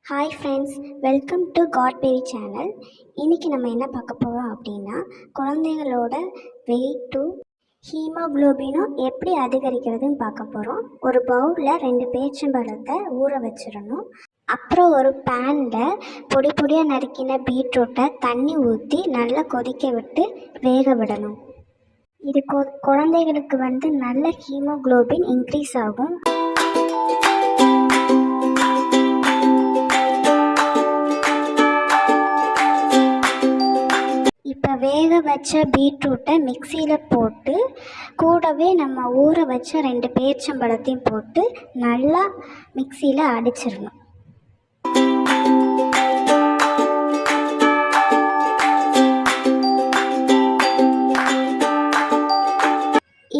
Hi friends, welcome to Cadbury channel. இன்றைக்கி நம்ம என்ன பார்க்க போகிறோம் அப்படின்னா, குழந்தைங்களோட வெயிட்டும் ஹீமோக்ளோபினும் எப்படி அதிகரிக்கிறதுன்னு பார்க்க போகிறோம். ஒரு பவுலில் 2 பேரிச்சம்பழத்தை ஊற வச்சிடணும். அப்புறம் ஒரு பேனில் பொடி பொடியாக நறுக்கின பீட்ரூட்டை தண்ணி ஊற்றி நல்லா கொதிக்க விட்டு வேக விடணும். இது குழந்தைகளுக்கு நல்ல ஹீமோக்ளோபின் இன்க்ரீஸ் ஆகும். இப்போ வேக வச்ச பீட்ரூட்டை மிக்சியில் போட்டு கூடவே நம்ம ஊற வச்ச 2 பேரிச்சம்பழத்தையும் போட்டு நல்லா மிக்சியில் அடிச்சிடணும்.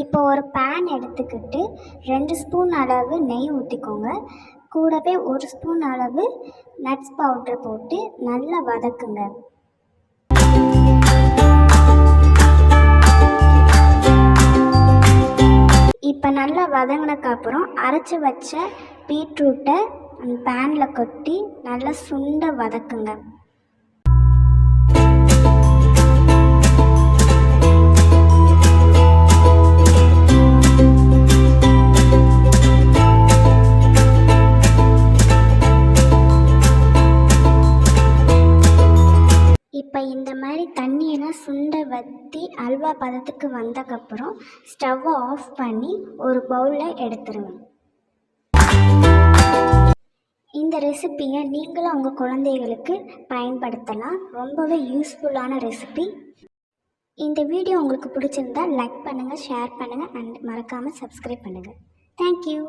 இப்போ ஒரு பேன் எடுத்துக்கிட்டு 2 ஸ்பூன் அளவு நெய் ஊற்றிக்கோங்க. கூடவே 1 ஸ்பூன் அளவு நட்ஸ் பவுடர் போட்டு நல்லா வதக்குங்க. இப்போ நல்லா வதங்கினதுக்கப்புறம் அரைச்சி வச்ச பீட்ரூட்டை பேனில் கொட்டி நல்லா சுண்ட வதக்குங்க. இப்போ இந்த மாதிரி தண்ணியெல்லாம் சுண்ட வற்றி அல்வா பதத்துக்கு வந்தக்கப்புறம் ஸ்டவ்வை ஆஃப் பண்ணி ஒரு பவுலில் எடுத்துருங்க. இந்த ரெசிப்பியை நீங்களும் உங்கள் குழந்தைகளுக்கு பயன்படுத்தலாம். ரொம்பவே யூஸ்ஃபுல்லான ரெசிபி. இந்த வீடியோ உங்களுக்கு பிடிச்சிருந்தா லைக் பண்ணுங்கள், ஷேர் பண்ணுங்கள் அண்ட் மறக்காமல் சப்ஸ்கிரைப் பண்ணுங்கள். தேங்க்யூ.